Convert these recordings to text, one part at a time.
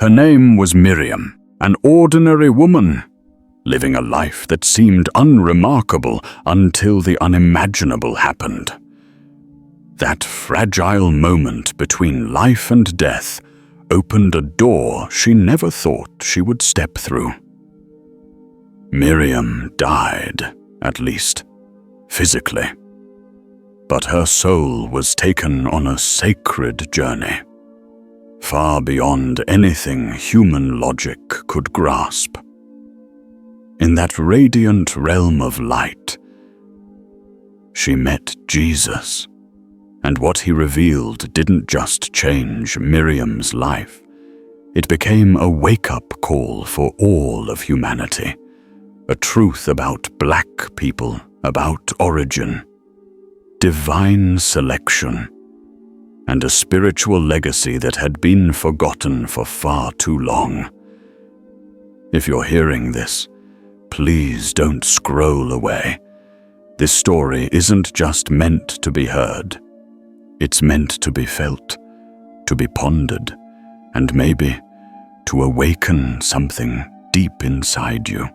Her name was Miriam, an ordinary woman, living a life that seemed unremarkable until the unimaginable happened. That fragile moment between life and death opened a door she never thought she would step through. Miriam died, at least physically, but her soul was taken on a sacred journey, far beyond anything human logic could grasp. In that radiant realm of light, she met Jesus, and what he revealed didn't just change Miriam's life. It became a wake-up call for all of humanity, a truth about black people, about origin, divine selection, and a spiritual legacy that had been forgotten for far too long. If you're hearing this, please don't scroll away. This story isn't just meant to be heard. It's meant to be felt, to be pondered, and maybe to awaken something deep inside you.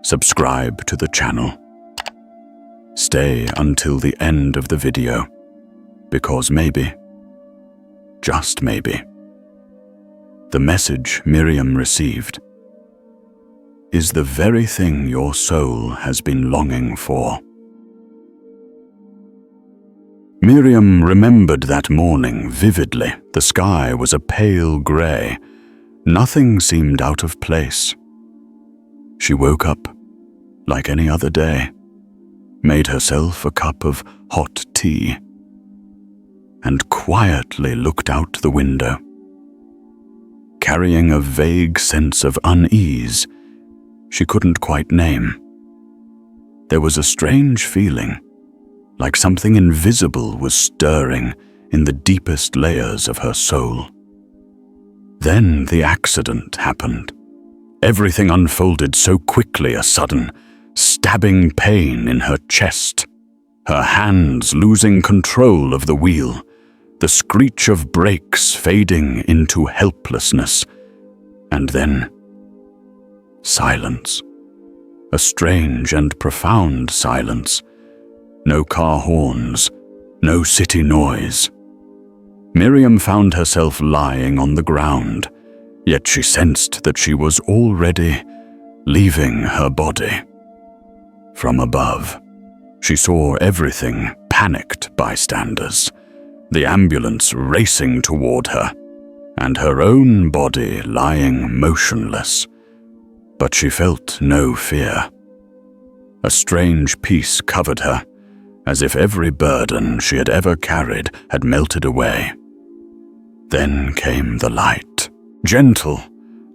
Subscribe to the channel. Stay until the end of the video, because maybe, just maybe, the message Miriam received is the very thing your soul has been longing for. Miriam remembered that morning vividly. The sky was a pale grey. Nothing seemed out of place. She woke up like any other day, made herself a cup of hot tea, and quietly looked out the window. Carrying a vague sense of unease she couldn't quite name. There was a strange feeling, like something invisible was stirring in the deepest layers of her soul. Then the accident happened. Everything unfolded so quickly, a sudden, stabbing pain in her chest, her hands losing control of the wheel, the screech of brakes fading into helplessness, and then silence. A strange and profound silence. No car horns, no city noise. Miriam found herself lying on the ground, yet she sensed that she was already leaving her body. From above, she saw everything: panicked bystanders, the ambulance racing toward her, and her own body lying motionless. But she felt no fear. A strange peace covered her, as if every burden she had ever carried had melted away. Then came the light, gentle,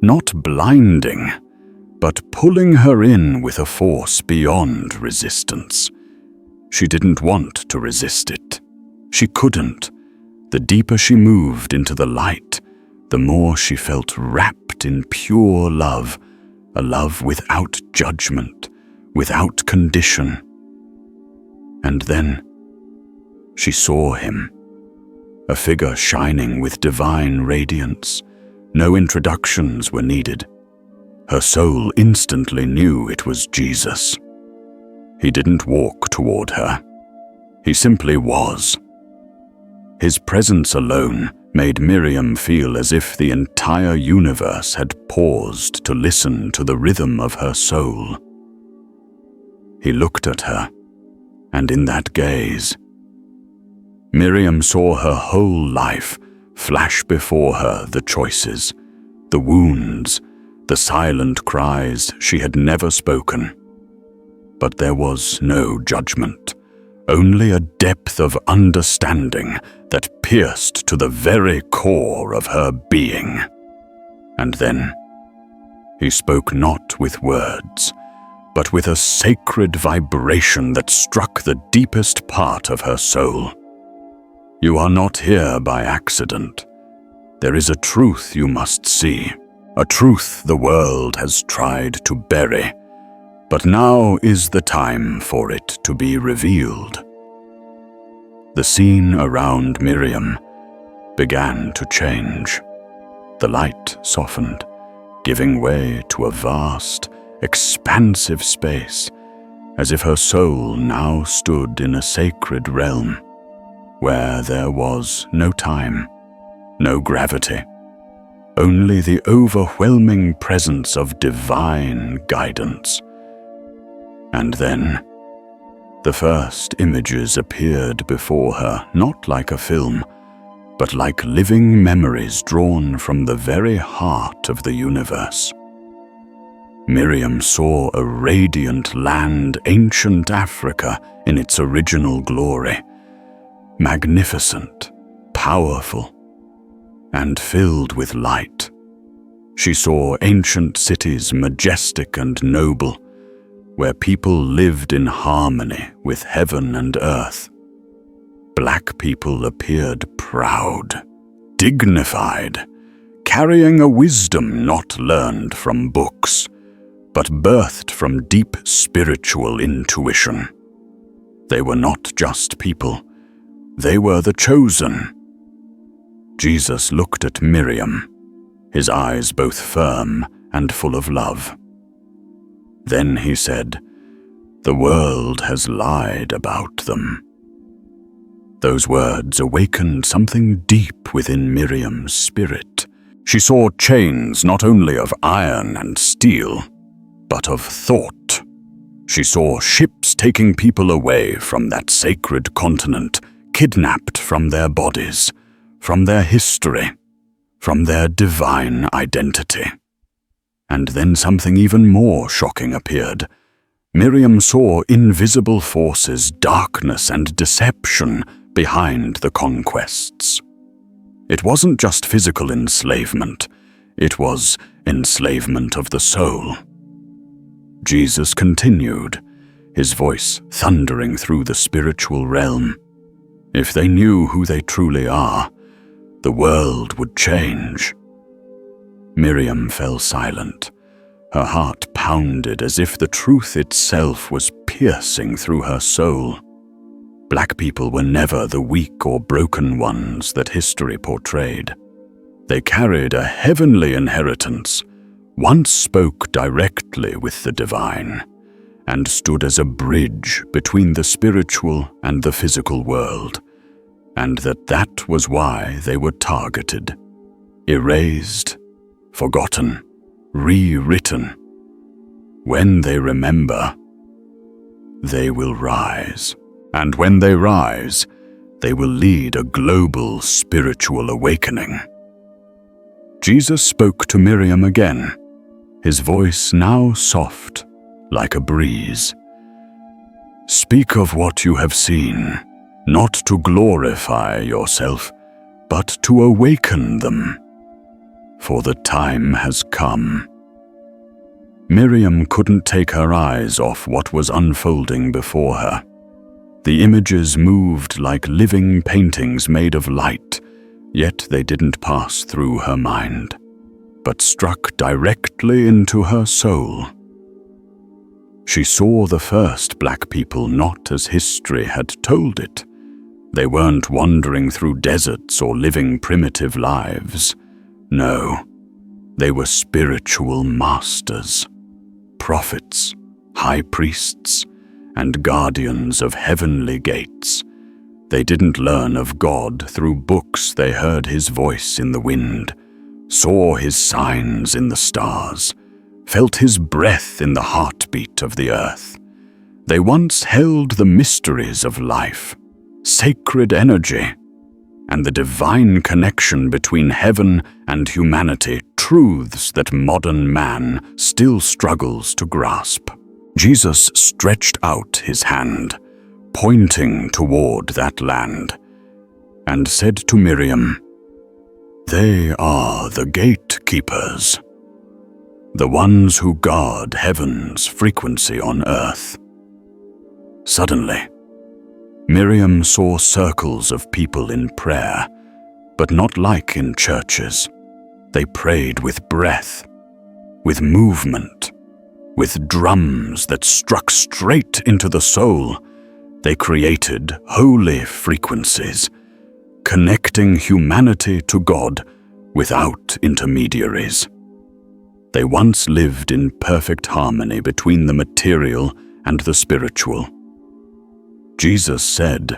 not blinding, but pulling her in with a force beyond resistance. She didn't want to resist it. She couldn't. The deeper she moved into the light, the more she felt wrapped in pure love, a love without judgment, without condition. And then she saw him, a figure shining with divine radiance. No introductions were needed. Her soul instantly knew it was Jesus. He didn't walk toward her. He simply was. His presence alone made Miriam feel as if the entire universe had paused to listen to the rhythm of her soul. He looked at her, and in that gaze, Miriam saw her whole life flash before her: the choices, the wounds, the silent cries she had never spoken. But there was no judgment, only a depth of understanding that pierced to the very core of her being. And then he spoke not with words, but with a sacred vibration that struck the deepest part of her soul. You are not here by accident. There is a truth you must see, a truth the world has tried to bury, but now is the time for it to be revealed. The scene around Miriam began to change. The light softened, giving way to a vast, expansive space, as if her soul now stood in a sacred realm, where there was no time, no gravity, only the overwhelming presence of divine guidance. And then, the first images appeared before her, not like a film, but like living memories drawn from the very heart of the universe. Miriam saw a radiant land, ancient Africa in its original glory, magnificent, powerful, and filled with light. She saw ancient cities, majestic and noble, where people lived in harmony with heaven and earth. Black people appeared proud, dignified, carrying a wisdom not learned from books, but birthed from deep spiritual intuition. They were not just people, they were the chosen. Jesus looked at Miriam, his eyes both firm and full of love. Then he said, "The world has lied about them." Those words awakened something deep within Miriam's spirit. She saw chains not only of iron and steel, but of thought. She saw ships taking people away from that sacred continent, kidnapped from their bodies, from their history, from their divine identity. And then something even more shocking appeared. Miriam saw invisible forces, darkness and deception behind the conquests. It wasn't just physical enslavement, it was enslavement of the soul. Jesus continued, his voice thundering through the spiritual realm. If they knew who they truly are, the world would change. Miriam fell silent. Her heart pounded as if the truth itself was piercing through her soul. Black people were never the weak or broken ones that history portrayed. They carried a heavenly inheritance, once spoke directly with the divine, and stood as a bridge between the spiritual and the physical world, and that was why they were targeted, erased, forgotten, rewritten. When they remember, they will rise. And when they rise, they will lead a global spiritual awakening. Jesus spoke to Miriam again, his voice now soft, like a breeze. Speak of what you have seen, not to glorify yourself, but to awaken them, for the time has come. Miriam couldn't take her eyes off what was unfolding before her. The images moved like living paintings made of light, yet they didn't pass through her mind, but struck directly into her soul. She saw the first black people not as history had told it. They weren't wandering through deserts or living primitive lives. No, they were spiritual masters, prophets, high priests, and guardians of heavenly gates. They didn't learn of God through books, they heard his voice in the wind, saw his signs in the stars, felt his breath in the heartbeat of the earth. They once held the mysteries of life, sacred energy, and the divine connection between heaven and humanity, truths that modern man still struggles to grasp. Jesus stretched out his hand, pointing toward that land, and said to Miriam, "They are the gatekeepers, the ones who guard heaven's frequency on earth." Suddenly, Miriam saw circles of people in prayer, but not like in churches. They prayed with breath, with movement, with drums that struck straight into the soul. They created holy frequencies, connecting humanity to God without intermediaries. They once lived in perfect harmony between the material and the spiritual. Jesus said,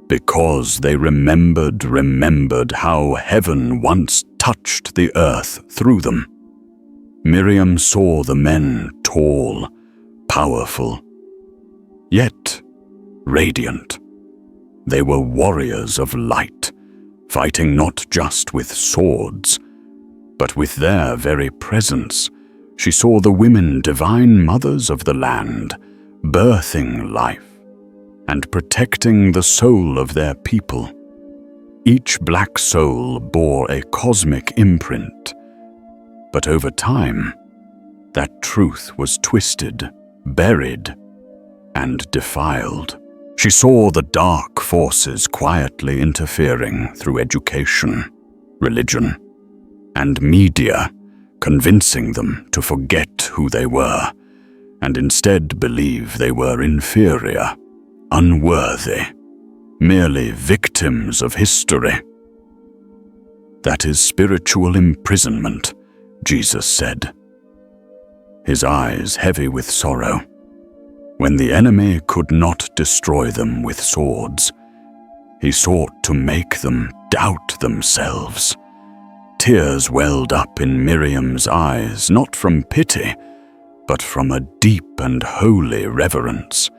"Because they remembered how heaven once touched the earth through them." Miriam saw the men tall, powerful, yet radiant. They were warriors of light, fighting not just with swords, but with their very presence. She saw the women divine mothers of the land, birthing life and protecting the soul of their people. Each black soul bore a cosmic imprint, but over time, that truth was twisted, buried, and defiled. She saw the dark forces quietly interfering through education, religion, and media, convincing them to forget who they were and instead believe they were inferior, unworthy, merely victims of history. That is spiritual imprisonment, Jesus said, his eyes heavy with sorrow. When the enemy could not destroy them with swords, he sought to make them doubt themselves. Tears welled up in Miriam's eyes, not from pity, but from a deep and holy reverence.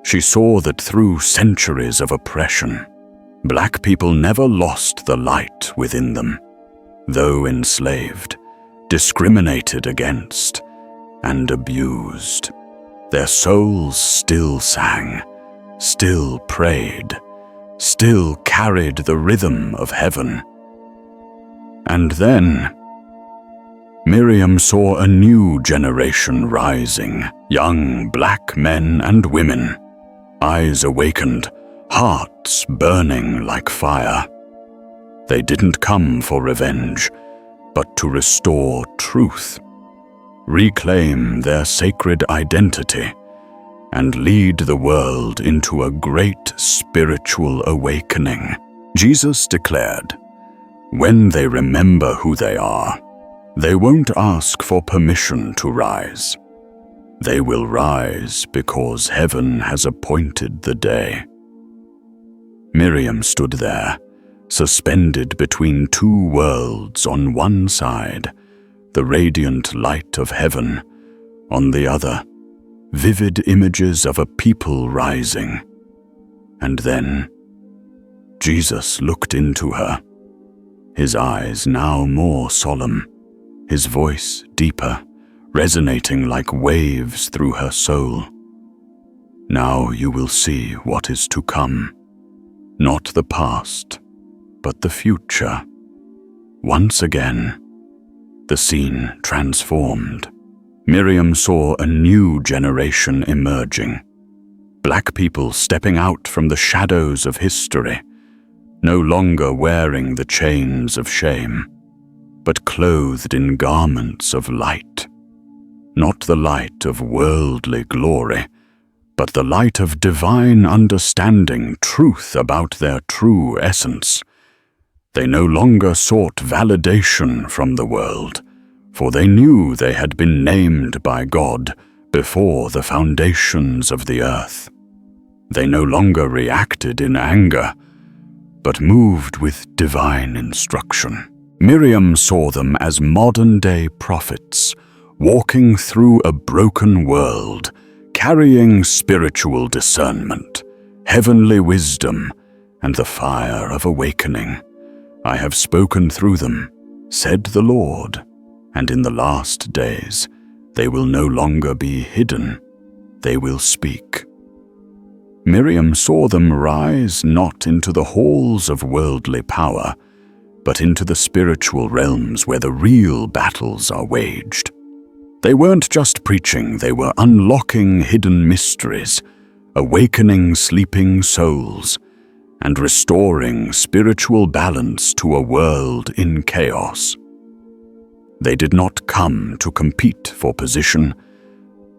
She saw that through centuries of oppression, black people never lost the light within them. Though enslaved, discriminated against, and abused, their souls still sang, still prayed, still carried the rhythm of heaven. And then, Miriam saw a new generation rising, young black men and women, eyes awakened, hearts burning like fire. They didn't come for revenge, but to restore truth, reclaim their sacred identity, and lead the world into a great spiritual awakening. Jesus declared, "When they remember who they are, they won't ask for permission to rise. They will rise because heaven has appointed the day." Miriam stood there, suspended between two worlds. On one side, the radiant light of heaven; on the other, vivid images of a people rising. And then, Jesus looked into her, his eyes now more solemn, his voice deeper, resonating like waves through her soul. "Now you will see what is to come, not the past, but the future." Once again, the scene transformed. Miriam saw a new generation emerging, black people stepping out from the shadows of history, no longer wearing the chains of shame, but clothed in garments of light. Not the light of worldly glory, but the light of divine understanding, truth about their true essence. They no longer sought validation from the world, for they knew they had been named by God before the foundations of the earth. They no longer reacted in anger, but moved with divine instruction. Miriam saw them as modern-day prophets, walking through a broken world, carrying spiritual discernment, heavenly wisdom, and the fire of awakening. "I have spoken through them," said the Lord, "and in the last days they will no longer be hidden, they will speak." Miriam saw them rise not into the halls of worldly power, but into the spiritual realms where the real battles are waged. They weren't just preaching, they were unlocking hidden mysteries, awakening sleeping souls, and restoring spiritual balance to a world in chaos. They did not come to compete for position,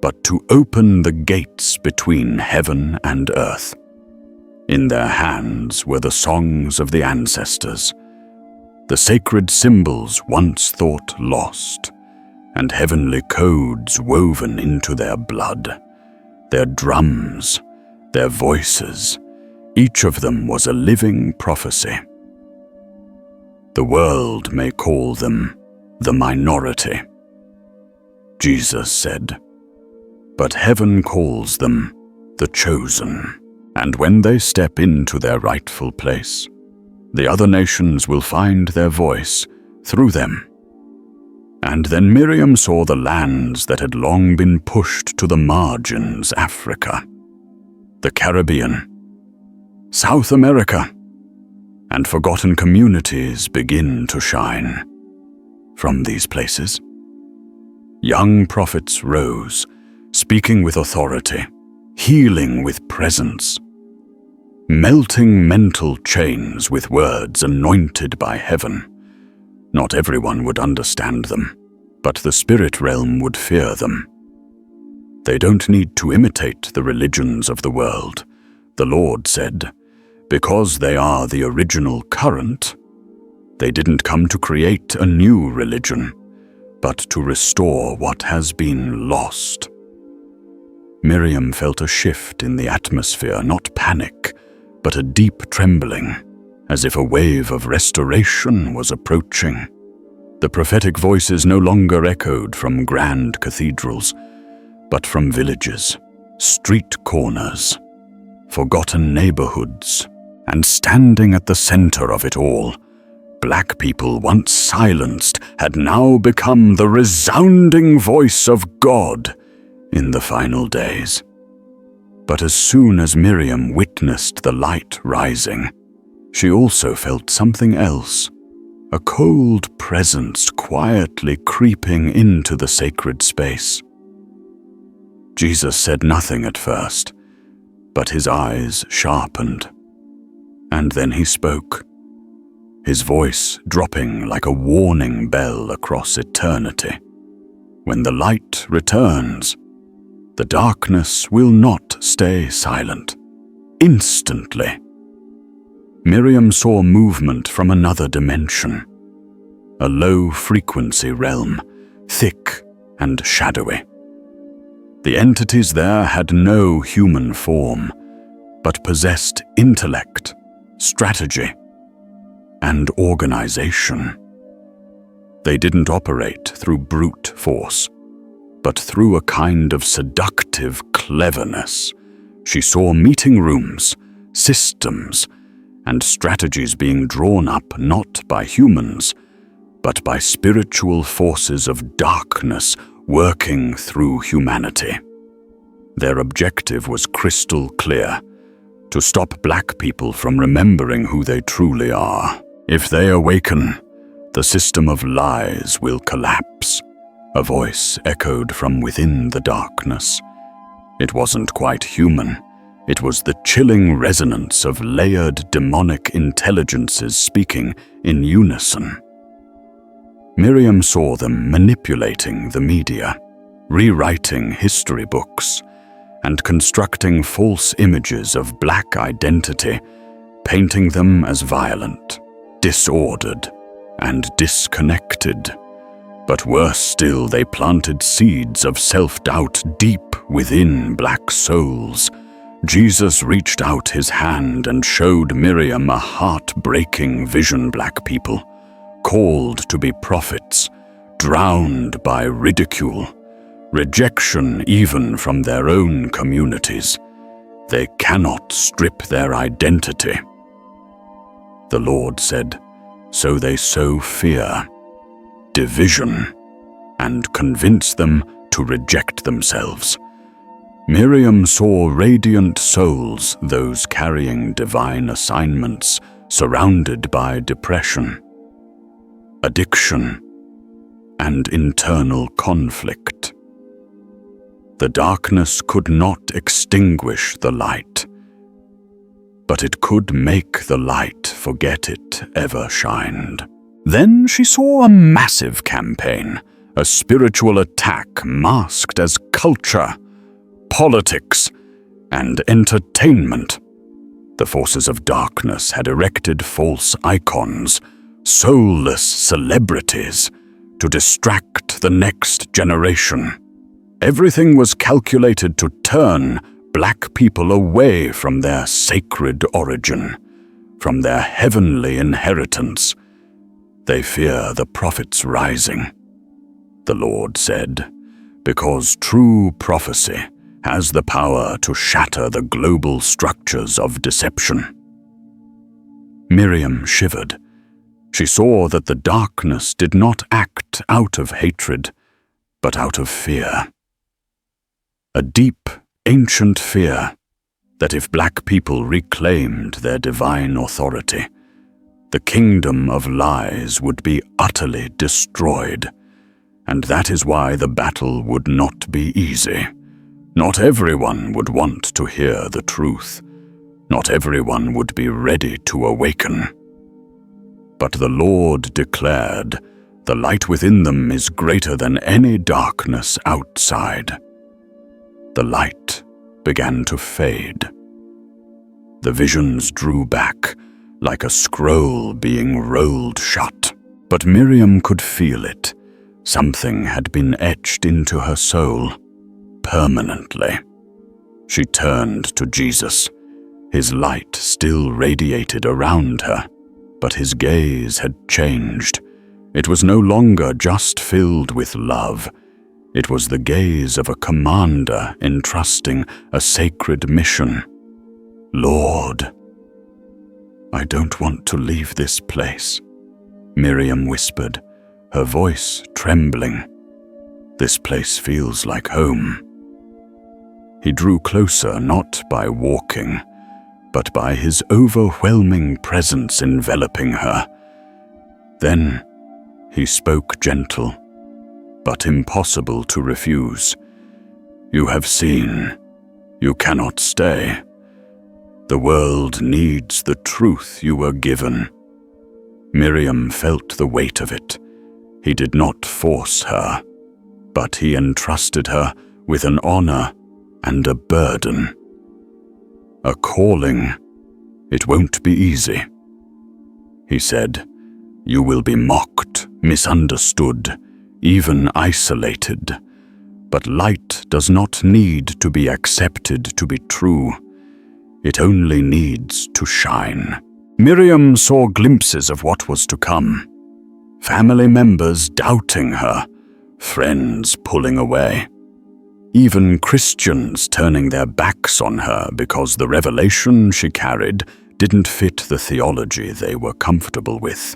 but to open the gates between heaven and earth. In their hands were the songs of the ancestors, the sacred symbols once thought lost, and heavenly codes woven into their blood, their drums, their voices. Each of them was a living prophecy. The world may call them the minority, Jesus said, but heaven calls them the chosen. And when they step into their rightful place, the other nations will find their voice through them. And then Miriam saw the lands that had long been pushed to the margins: Africa, the Caribbean, South America, and forgotten communities begin to shine. From these places, young prophets rose, speaking with authority, healing with presence, melting mental chains with words anointed by heaven. Not everyone would understand them, but the spirit realm would fear them. They don't need to imitate the religions of the world, the Lord said, because they are the original current. They didn't come to create a new religion, but to restore what has been lost. Miriam felt a shift in the atmosphere, not panic, but a deep trembling, as if a wave of restoration was approaching. The prophetic voices no longer echoed from grand cathedrals, but from villages, street corners, forgotten neighborhoods, and standing at the center of it all, black people once silenced had now become the resounding voice of God in the final days. But as soon as Miriam witnessed the light rising, she also felt something else, a cold presence quietly creeping into the sacred space. Jesus said nothing at first, but his eyes sharpened, and then he spoke, his voice dropping like a warning bell across eternity. When the light returns, the darkness will not stay silent. Instantly, Miriam saw movement from another dimension, a low-frequency realm, thick and shadowy. The entities there had no human form, but possessed intellect, strategy, and organization. They didn't operate through brute force, but through a kind of seductive cleverness. She saw meeting rooms, systems, and strategies being drawn up not by humans, but by spiritual forces of darkness working through humanity. Their objective was crystal clear: to stop black people from remembering who they truly are. If they awaken, the system of lies will collapse. A voice echoed from within the darkness. It wasn't quite human. It was the chilling resonance of layered demonic intelligences speaking in unison. Miriam saw them manipulating the media, rewriting history books, and constructing false images of black identity, painting them as violent, disordered, and disconnected. But worse still, they planted seeds of self-doubt deep within black souls. Jesus reached out his hand and showed Miriam a heart-breaking vision: black people, called to be prophets, drowned by ridicule, rejection even from their own communities. They cannot strip their identity. The Lord said, so they sow fear, division, and convince them to reject themselves. Miriam saw radiant souls, those carrying divine assignments, surrounded by depression, addiction, and internal conflict. The darkness could not extinguish the light, but it could make the light forget it ever shined. Then she saw a massive campaign, a spiritual attack masked as culture, politics, and entertainment. The forces of darkness had erected false icons, soulless celebrities to distract the next generation. Everything was calculated to turn black people away from their sacred origin, from their heavenly inheritance. They fear the prophet's rising, the Lord said, because true prophecy has the power to shatter the global structures of deception. Miriam shivered. She saw that the darkness did not act out of hatred, but out of fear. A deep, ancient fear that if black people reclaimed their divine authority, the kingdom of lies would be utterly destroyed. And that is why the battle would not be easy. Not everyone would want to hear the truth. Not everyone would be ready to awaken. But the Lord declared, the light within them is greater than any darkness outside. The light began to fade. The visions drew back, like a scroll being rolled shut. But Miriam could feel it. Something had been etched into her soul, permanently. She turned to Jesus. His light still radiated around her, but his gaze had changed. It was no longer just filled with love. It was the gaze of a commander entrusting a sacred mission. Lord, I don't want to leave this place, Miriam whispered, her voice trembling. This place feels like home. He drew closer not by walking, but by his overwhelming presence enveloping her. Then he spoke gentle, but impossible to refuse. You have seen. You cannot stay. The world needs the truth you were given. Miriam felt the weight of it. He did not force her, but he entrusted her with an honor and a burden. A calling. It won't be easy. He said, you will be mocked, misunderstood, even isolated. But light does not need to be accepted to be true. It only needs to shine. Miriam saw glimpses of what was to come. Family members doubting her, friends pulling away. Even Christians turning their backs on her because the revelation she carried didn't fit the theology they were comfortable with.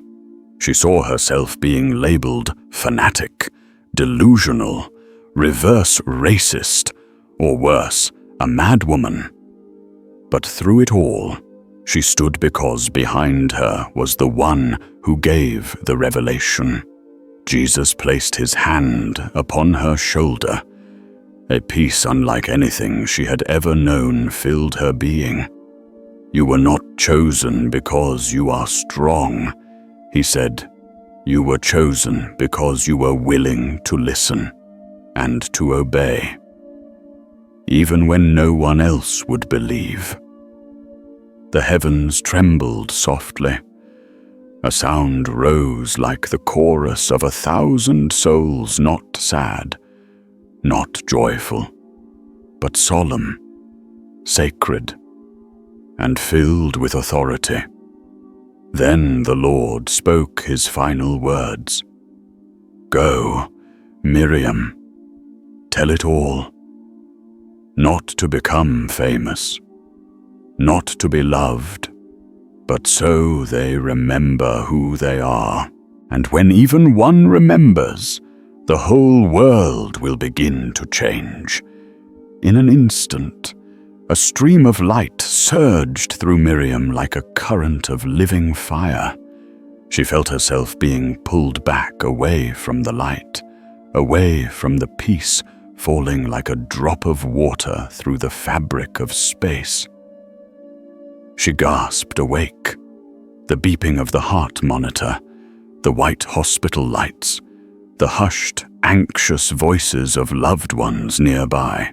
She saw herself being labeled fanatic, delusional, reverse racist, or worse, a madwoman. But through it all, she stood because behind her was the one who gave the revelation. Jesus placed his hand upon her shoulder. A peace unlike anything she had ever known filled her being. You were not chosen because you are strong, he said. You were chosen because you were willing to listen and to obey, even when no one else would believe. The heavens trembled softly. A sound rose like the chorus of 1,000 souls not sad, not joyful, but solemn, sacred, and filled with authority. Then the Lord spoke his final words. Go, Miriam, tell it all. Not to become famous, not to be loved, but so they remember who they are. And when even one remembers, the whole world will begin to change. In an instant, a stream of light surged through Miriam like a current of living fire. She felt herself being pulled back away from the light, away from the peace falling like a drop of water through the fabric of space. She gasped awake. The beeping of the heart monitor, the white hospital lights, the hushed, anxious voices of loved ones nearby.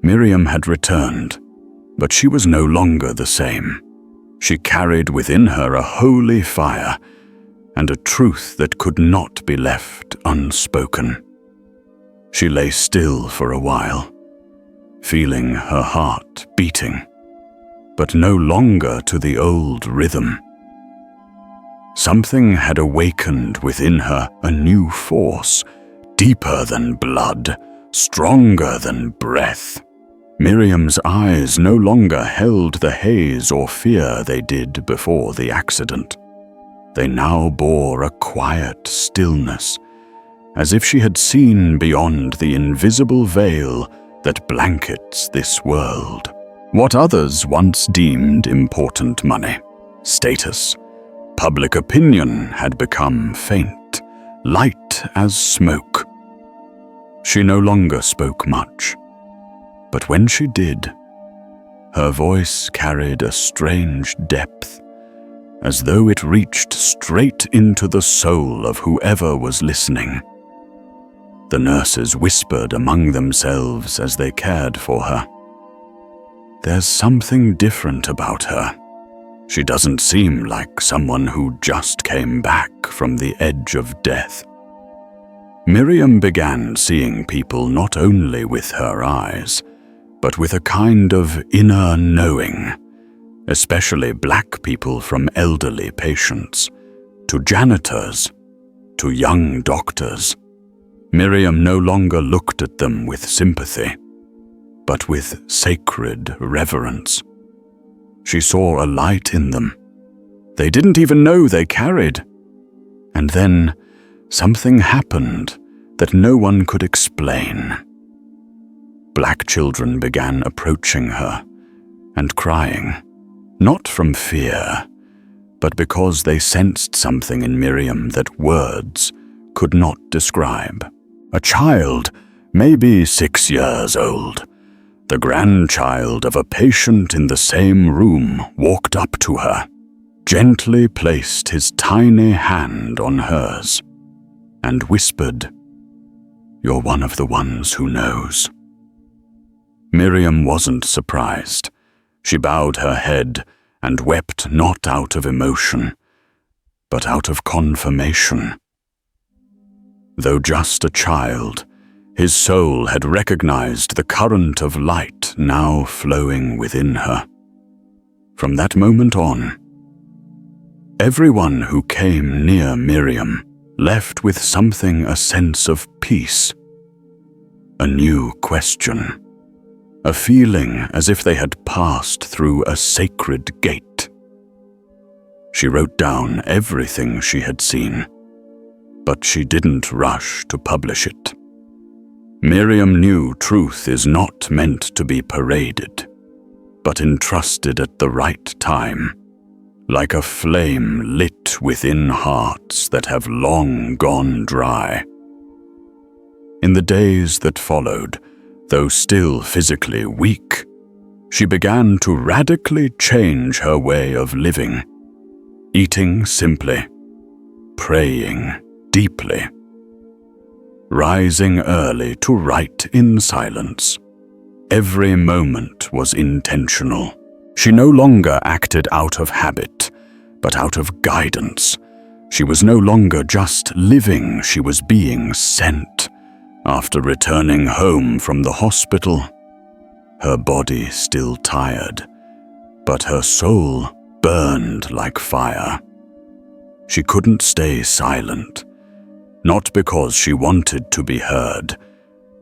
Miriam had returned, but she was no longer the same. She carried within her a holy fire and a truth that could not be left unspoken. She lay still for a while, feeling her heart beating, but no longer to the old rhythm. Something had awakened within her, a new force, deeper than blood, stronger than breath. Miriam's eyes no longer held the haze or fear they did before the accident. They now bore a quiet stillness, as if she had seen beyond the invisible veil that blankets this world. What others once deemed important money, status, public opinion had become faint, light as smoke. She no longer spoke much, but when she did, her voice carried a strange depth, as though it reached straight into the soul of whoever was listening. The nurses whispered among themselves as they cared for her. "There's something different about her. She doesn't seem like someone who just came back from the edge of death." Miriam began seeing people not only with her eyes, but with a kind of inner knowing, especially black people, from elderly patients to janitors to young doctors. Miriam no longer looked at them with sympathy, but with sacred reverence. She saw a light in them they didn't even know they carried. And then something happened that no one could explain. Black children began approaching her and crying, not from fear, but because they sensed something in Miriam that words could not describe. A child, maybe 6 years old, the grandchild of a patient in the same room, walked up to her, gently placed his tiny hand on hers, and whispered, "You're one of the ones who knows." Miriam wasn't surprised. She bowed her head and wept, not out of emotion, but out of confirmation. Though just a child, his soul had recognized the current of light now flowing within her. From that moment on, everyone who came near Miriam left with something, a sense of peace, a new question, a feeling as if they had passed through a sacred gate. She wrote down everything she had seen, but she didn't rush to publish it. Miriam knew truth is not meant to be paraded, but entrusted at the right time, like a flame lit within hearts that have long gone dry. In the days that followed, though still physically weak, she began to radically change her way of living, eating simply, praying deeply, rising early to write in silence. Every moment was intentional. She no longer acted out of habit, but out of guidance. She was no longer just living, she was being sent. After returning home from the hospital, her body still tired, but her soul burned like fire. She couldn't stay silent, not because she wanted to be heard,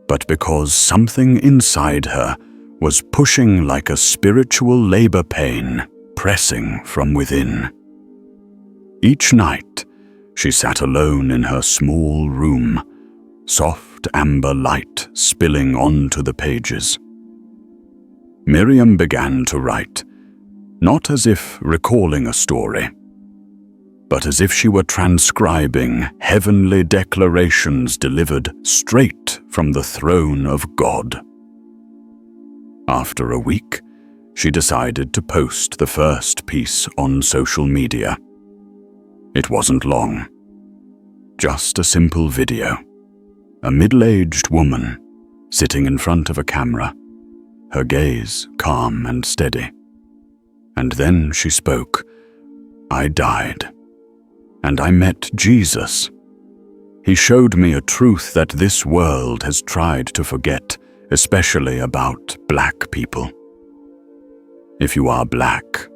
but because something inside her was pushing like a spiritual labor pain, pressing from within. Each night, she sat alone in her small room, soft amber light spilling onto the pages. Miriam began to write, not as if recalling a story, but as if she were transcribing heavenly declarations delivered straight from the throne of God. After a week, she decided to post the first piece on social media. It wasn't long, just a simple video. A middle-aged woman sitting in front of a camera, her gaze calm and steady. And then she spoke. I died. And I met Jesus. He showed me a truth that this world has tried to forget, especially about black people. If you are black,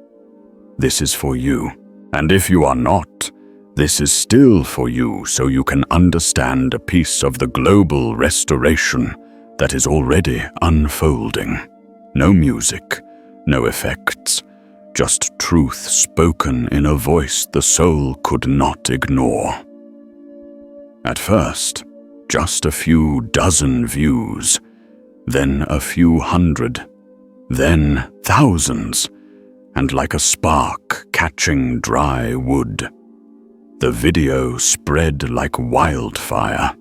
this is for you. And if you are not, this is still for you, so you can understand a piece of the global restoration that is already unfolding. No music, no effects, just truth spoken in a voice the soul could not ignore. At first, just a few dozen views, then a few hundred, then thousands, and like a spark catching dry wood, the video spread like wildfire.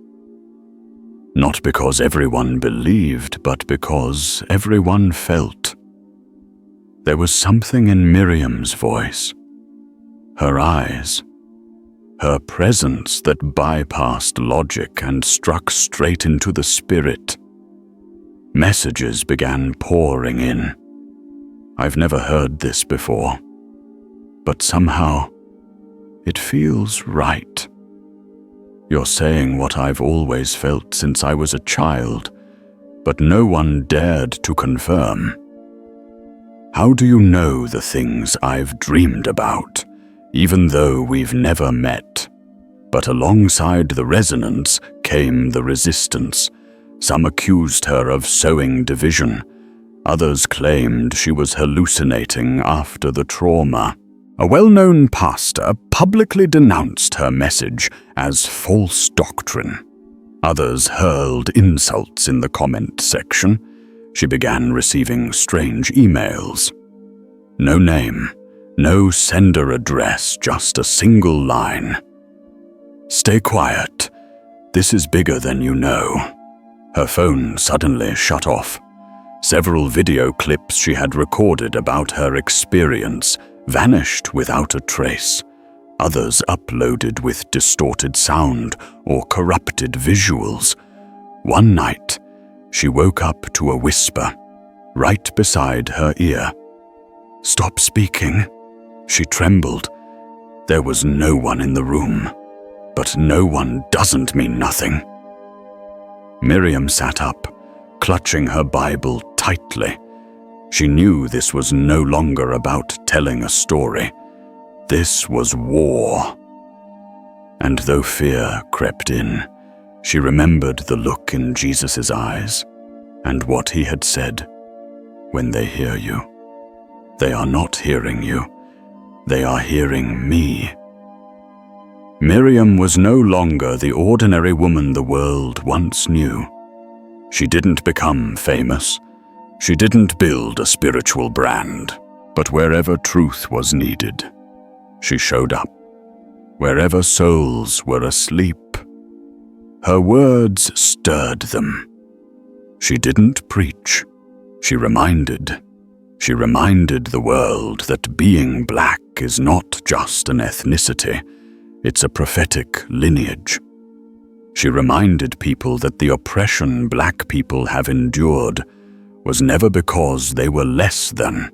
Not because everyone believed, but because everyone felt. There was something in Miriam's voice, her eyes, her presence that bypassed logic and struck straight into the spirit. Messages began pouring in. I've never heard this before, but somehow it feels right. You're saying what I've always felt since I was a child, but no one dared to confirm. How do you know the things I've dreamed about, even though we've never met? But alongside the resonance came the resistance. Some accused her of sowing division. Others claimed she was hallucinating after the trauma. A well-known pastor publicly denounced her message as false doctrine. Others hurled insults in the comment section. She began receiving strange emails. No name, no sender address, just a single line. Stay quiet. This is bigger than you know. Her phone suddenly shut off. Several video clips she had recorded about her experience vanished without a trace. Others uploaded with distorted sound or corrupted visuals. One night, she woke up to a whisper right beside her ear. Stop speaking. She trembled. There was no one in the room, but no one doesn't mean nothing. Miriam sat up, clutching her Bible tightly. She knew this was no longer about telling a story. This was war. And though fear crept in, she remembered the look in Jesus' eyes and what he had said. When they hear you, they are not hearing you. They are hearing me. Miriam was no longer the ordinary woman the world once knew. She didn't become famous. She didn't build a spiritual brand. But wherever truth was needed, she showed up. Wherever souls were asleep, her words stirred them. She didn't preach. She reminded. She reminded the world that being black is not just an ethnicity. It's a prophetic lineage. She reminded people that the oppression black people have endured was never because they were less than,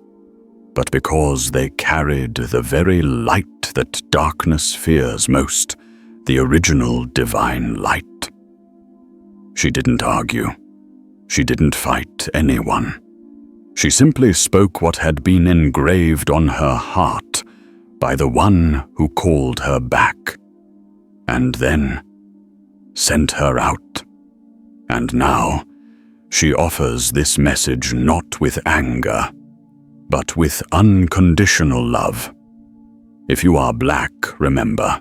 but because they carried the very light that darkness fears most, the original divine light. She didn't argue. She didn't fight anyone. She simply spoke what had been engraved on her heart by the one who called her back, and then sent her out. And now she offers this message not with anger, but with unconditional love. If you are black, remember,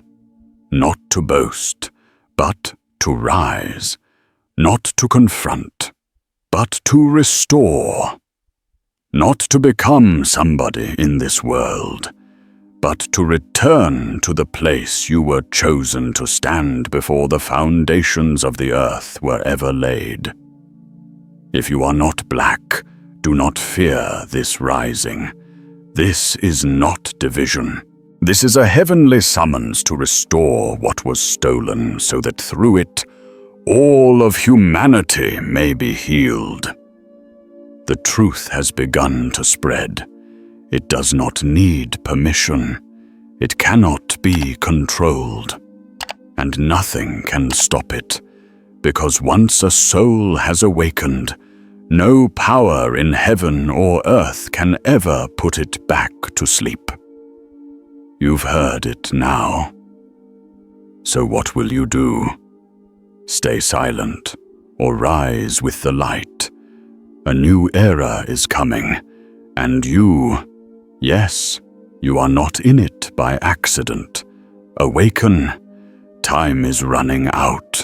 not to boast, but to rise, not to confront, but to restore, not to become somebody in this world, but to return to the place you were chosen to stand before the foundations of the earth were ever laid. If you are not black, do not fear this rising. This is not division. This is a heavenly summons to restore what was stolen, so that through it, all of humanity may be healed. The truth has begun to spread. It does not need permission. It cannot be controlled. And nothing can stop it, because once a soul has awakened, no power in heaven or earth can ever put it back to sleep. You've heard it now. So what will you do? Stay silent, or rise with the light. A new era is coming, and you, yes, you are not in it by accident. Awaken. Time is running out.